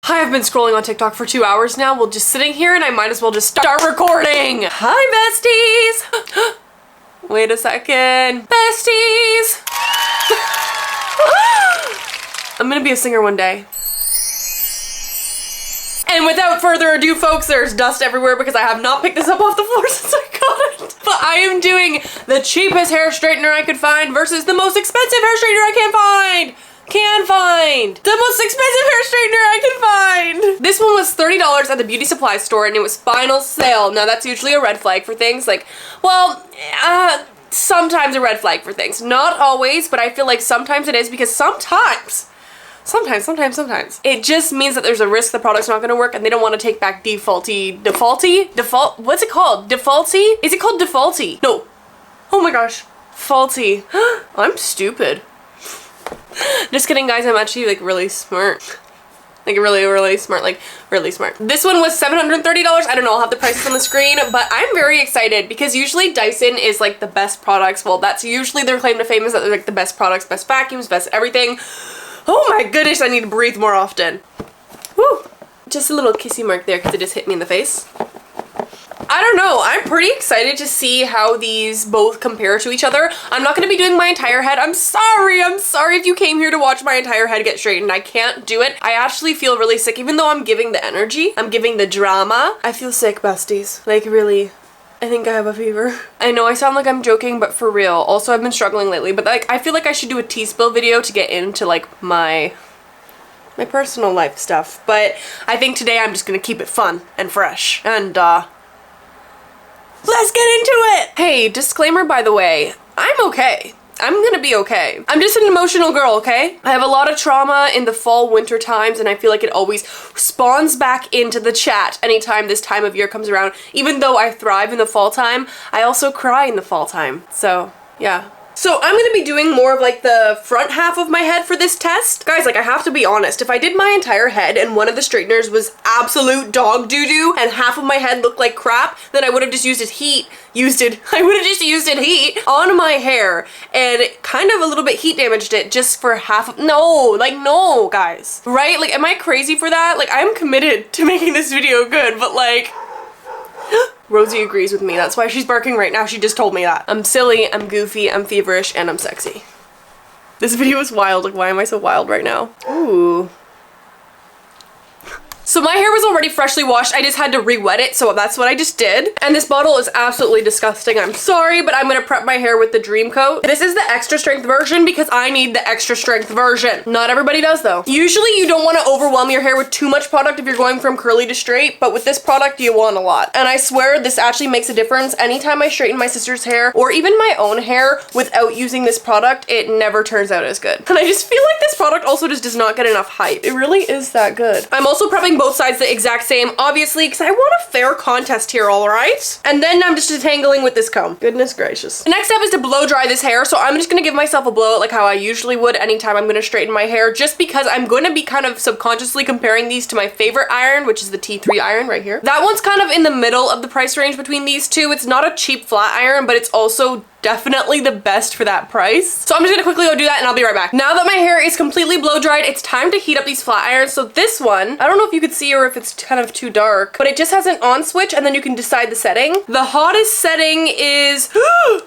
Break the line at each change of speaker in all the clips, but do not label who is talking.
Hi, I've been scrolling on TikTok for 2 hours now. Well, just sitting here and I might as well just start recording. Hi, besties. Wait a second. Besties. I'm gonna be a singer one day. And without further ado, folks, there's dust everywhere because I have not picked this up off the floor since I got it. But I am doing the cheapest hair straightener I could find versus the most expensive hair straightener I can find. The most expensive hair straightener I can find. This one was $30 at the beauty supply store and it was final sale. Now that's usually a red flag for things like, well, sometimes a red flag for things. Not always, but I feel like sometimes it is because sometimes it just means that there's a risk the product's not gonna work and they don't want to take back what's it called? Defaulty? Is it called defaulty? No. Oh my gosh. Faulty. I'm stupid. Just kidding, guys. I'm actually like really smart. Like really smart, like really smart. This one was $730. I don't know, I'll have the prices on the screen, but I'm very excited because usually Dyson is like the best products. Well, that's usually their claim to fame is that they're like the best products, best vacuums, best everything. Oh my goodness, I need to breathe more often. Woo! Just a little kissy mark there because it just hit me in the face. I don't know, I'm pretty excited to see how these both compare to each other. I'm not going to be doing my entire head. I'm sorry if you came here to watch my entire head get straightened. I can't do it. I actually feel really sick, even though I'm giving the energy, I'm giving the drama. I feel sick, besties. Like really. I think I have a fever. I know I sound like I'm joking, but for real. Also, I've been struggling lately, but like I feel like I should do a tea spill video to get into like my personal life stuff. But I think today I'm just gonna keep it fun and fresh. And let's get into it! Hey, disclaimer by the way, I'm okay. I'm gonna be okay. I'm just an emotional girl, okay? I have a lot of trauma in the fall winter times and I feel like it always spawns back into the chat anytime this time of year comes around. Even though I thrive in the fall time, I also cry in the fall time. So, yeah. So I'm gonna be doing more of like the front half of my head for this test. Guys, like I have to be honest, if I did my entire head and one of the straighteners was absolute dog doo-doo and half of my head looked like crap, then I would have just used heat on my hair and kind of a little bit heat damaged it just for half of, no, guys. Right? Like, am I crazy for that? Like, I'm committed to making this video good, but like, Rosie agrees with me. That's why she's barking right now. She just told me that. I'm silly, I'm goofy, I'm feverish, and I'm sexy. This video is wild. Like, why am I so wild right now? Ooh. So my hair was already freshly washed. I just had to re-wet it, so that's what I just did. And this bottle is absolutely disgusting. I'm sorry, but I'm gonna prep my hair with the Dream Coat. This is the extra strength version because I need the extra strength version. Not everybody does though. Usually you don't want to overwhelm your hair with too much product if you're going from curly to straight, but with this product you want a lot. And I swear this actually makes a difference. Anytime I straighten my sister's hair or even my own hair without using this product, it never turns out as good. And I just feel like this product also just does not get enough hype. It really is that good. I'm also prepping both sides the exact same, obviously, because I want a fair contest here, all right? And then I'm just detangling with this comb. Goodness gracious. The next step is to blow dry this hair, so I'm just gonna give myself a blowout like how I usually would anytime I'm gonna straighten my hair, just because I'm going to be kind of subconsciously comparing these to my favorite iron, which is the T3 iron right here. That one's kind of in the middle of the price range between these two. It's not a cheap flat iron, but it's also definitely the best for that price. So I'm just gonna quickly go do that and I'll be right back. Now that my hair is completely blow dried, it's time to heat up these flat irons. So this one, I don't know if you could see or if it's kind of too dark, but it just has an on switch and then you can decide the setting. The hottest setting is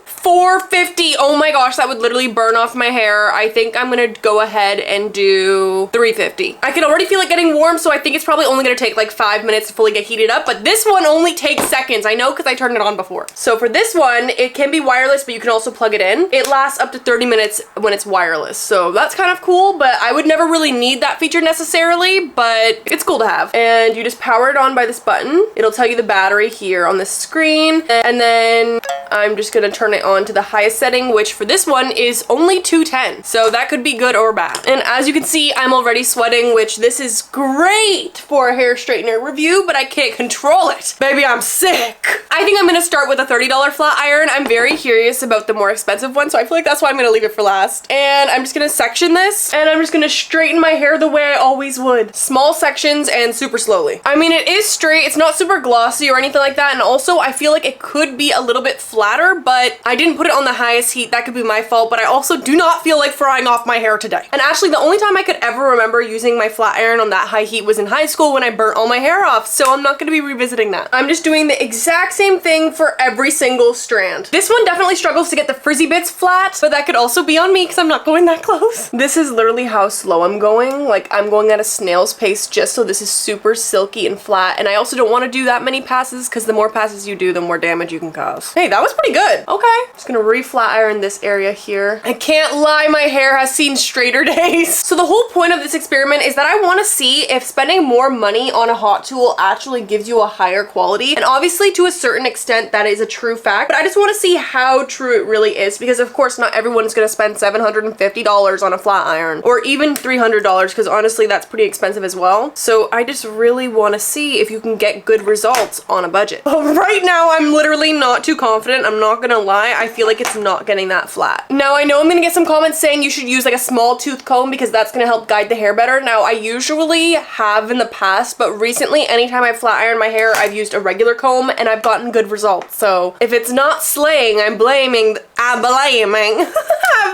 450. Oh my gosh, that would literally burn off my hair. I think I'm gonna go ahead and do 350. I can already feel it getting warm, so I think it's probably only gonna take like 5 minutes to fully get heated up, but this one only takes seconds. I know because I turned it on before. So for this one, it can be wireless, but you can also plug it in. It lasts up to 30 minutes when it's wireless, so that's kind of cool, but I would never really need that feature necessarily, but it's cool to have. And you just power it on by this button. It'll tell you the battery here on the screen, and then I'm just gonna turn it on to the highest setting, which for this one is only 210, so that could be good or bad. And as you can see, I'm already sweating, which this is great for a hair straightener review, but I can't control it. Baby, I'm sick. I think I'm gonna start with a $30 flat iron. I'm very curious curious about the more expensive one, so I feel like that's why I'm gonna leave it for last. And I'm just gonna section this, and I'm just gonna straighten my hair the way I always would. Small sections and super slowly. I mean, it is straight, it's not super glossy or anything like that, and also I feel like it could be a little bit flatter, but I didn't put it on the highest heat. That could be my fault, but I also do not feel like frying off my hair today. And actually, the only time I could ever remember using my flat iron on that high heat was in high school when I burnt all my hair off, so I'm not gonna be revisiting that. I'm just doing the exact same thing for every single strand. This one definitely struggles to get the frizzy bits flat, but that could also be on me because I'm not going that close. This is literally how slow I'm going. Like, I'm going at a snail's pace just so this is super silky and flat, and I also don't want to do that many passes because the more passes you do, the more damage you can cause. Hey, that was pretty good. Okay, just gonna re-flat iron this area here. I can't lie, my hair has seen straighter days. So the whole point of this experiment is that I want to see if spending more money on a hot tool actually gives you a higher quality, and obviously to a certain extent that is a true fact, but I just want to see how true it really is, because of course not everyone is going to spend $750 on a flat iron, or even $300, because honestly that's pretty expensive as well. So I just really want to see if you can get good results on a budget. But right now I'm literally not too confident. I'm not gonna lie, I feel like it's not getting that flat. Now I know I'm gonna get some comments saying you should use like a small tooth comb because that's gonna help guide the hair better. Now I usually have in the past, but recently anytime I flat iron my hair I've used a regular comb and I've gotten good results. So if it's not slaying, I'm blaming.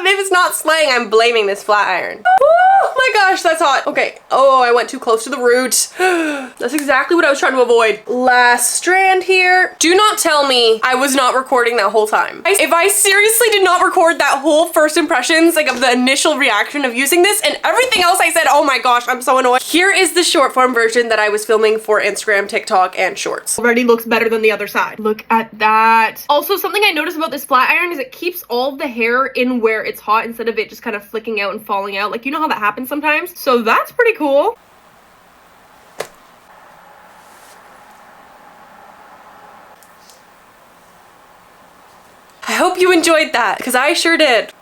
If it's not slaying, I'm blaming this flat iron. Oh my gosh, that's hot. Okay. Oh, I went too close to the root. That's exactly what I was trying to avoid. Last strand here. Do not tell me I was not recording that whole time. If I seriously did not record that whole first impressions, like of the initial reaction of using this and everything else I said, oh my gosh, I'm so annoyed. Here is the short form version that I was filming for Instagram, TikTok, and Shorts. Already looks better than the other side. Look at that. Also, something I noticed about this flat iron is it keeps all of the hair in where it's hot instead of it just kind of flicking out and falling out. Like, you know how that happens sometimes? So that's pretty cool. I hope you enjoyed that, because I sure did.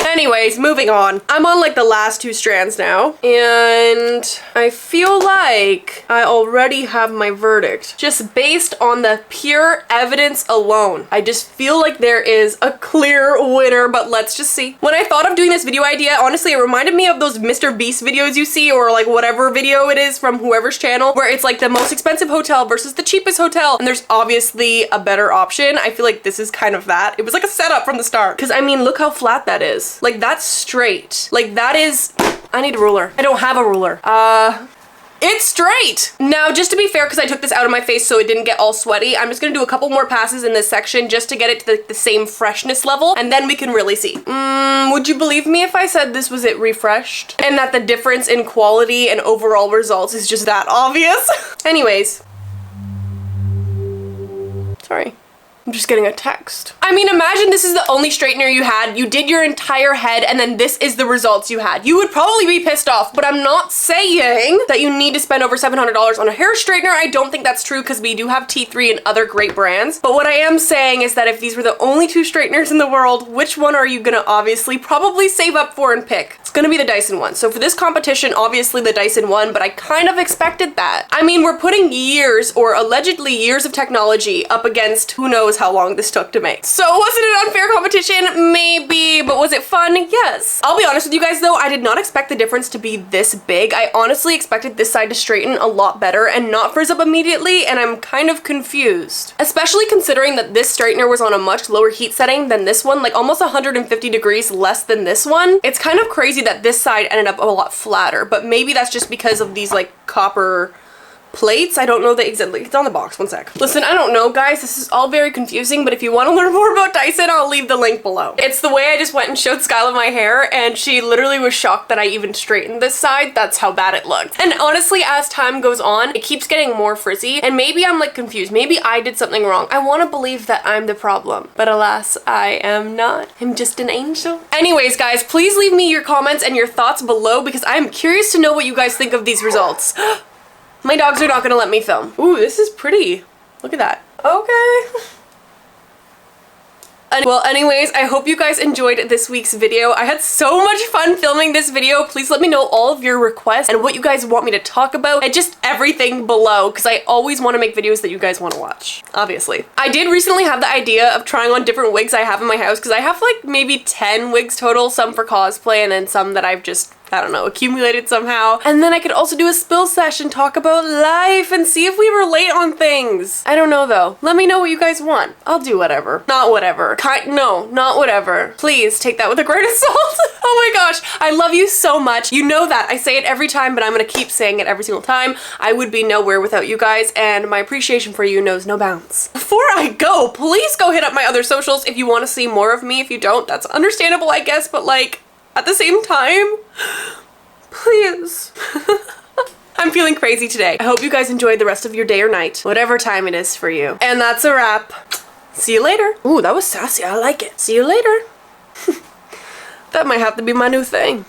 Anyways, moving on. I'm on like the last two strands now, and I feel like I already have my verdict. Just based on the pure evidence alone, I just feel like there is a clear winner, but let's just see. When I thought of doing this video idea, honestly, it reminded me of those Mr. Beast videos you see, or like whatever video it is from whoever's channel, where it's like the most expensive hotel versus the cheapest hotel, and there's obviously a better option. I feel like this is kind of that. It was like a setup from the start, because I mean, look how flat that is. Like, that's straight. Like, that is... I need a ruler. I don't have a ruler. It's straight! Now, just to be fair, because I took this out of my face so it didn't get all sweaty, I'm just gonna do a couple more passes in this section just to get it to the same freshness level, and then we can really see. Would you believe me if I said this was it refreshed? And that the difference in quality and overall results is just that obvious? Anyways. Sorry. I'm just getting a text. I mean, imagine this is the only straightener you had, you did your entire head, and then this is the results you had. You would probably be pissed off, but I'm not saying that you need to spend over $700 on a hair straightener. I don't think that's true because we do have T3 and other great brands. But what I am saying is that if these were the only two straighteners in the world, which one are you gonna obviously probably save up for and pick? It's gonna be the Dyson one. So for this competition, obviously the Dyson won, but I kind of expected that. I mean, we're putting years, or allegedly years of technology up against who knows how long this took to make. So was it an unfair competition? Maybe, but was it fun? Yes. I'll be honest with you guys though, I did not expect the difference to be this big. I honestly expected this side to straighten a lot better and not frizz up immediately, and I'm kind of confused. Especially considering that this straightener was on a much lower heat setting than this one, like almost 150 degrees less than this one. It's kind of crazy that this side ended up a lot flatter, but maybe that's just because of these like copper plates. I don't know the exact, it's on the box, one sec. Listen, I don't know guys, this is all very confusing, but if you want to learn more about Dyson, I'll leave the link below. It's the way I just went and showed Skyla my hair, and she literally was shocked that I even straightened this side. That's how bad it looked. And honestly, as time goes on, it keeps getting more frizzy, and maybe I'm like confused. Maybe I did something wrong. I want to believe that I'm the problem, but alas, I am not. I'm just an angel. Anyways, guys, please leave me your comments and your thoughts below because I'm curious to know what you guys think of these results. My dogs are not gonna let me film. Ooh, this is pretty. Look at that. Okay. Well, anyways, I hope you guys enjoyed this week's video. I had so much fun filming this video. Please let me know all of your requests and what you guys want me to talk about and just everything below, because I always want to make videos that you guys want to watch, obviously. I did recently have the idea of trying on different wigs I have in my house, because I have like maybe 10 wigs total, some for cosplay and then some that I've just, I don't know, accumulated somehow. And then I could also do a spill session, talk about life, and see if we relate on things. I don't know though. Let me know what you guys want. I'll do whatever. Not whatever. No, not whatever. Please take that with a grain of salt. Oh my gosh, I love you so much. You know that. I say it every time, but I'm gonna keep saying it every single time. I would be nowhere without you guys, and my appreciation for you knows no bounds. Before I go, please go hit up my other socials if you want to see more of me. If you don't, that's understandable, I guess, but like, at the same time, please. I'm feeling crazy today. I hope you guys enjoyed the rest of your day or night, whatever time it is for you. And that's a wrap. See you later. Ooh, that was sassy. I like it. See you later. That might have to be my new thing.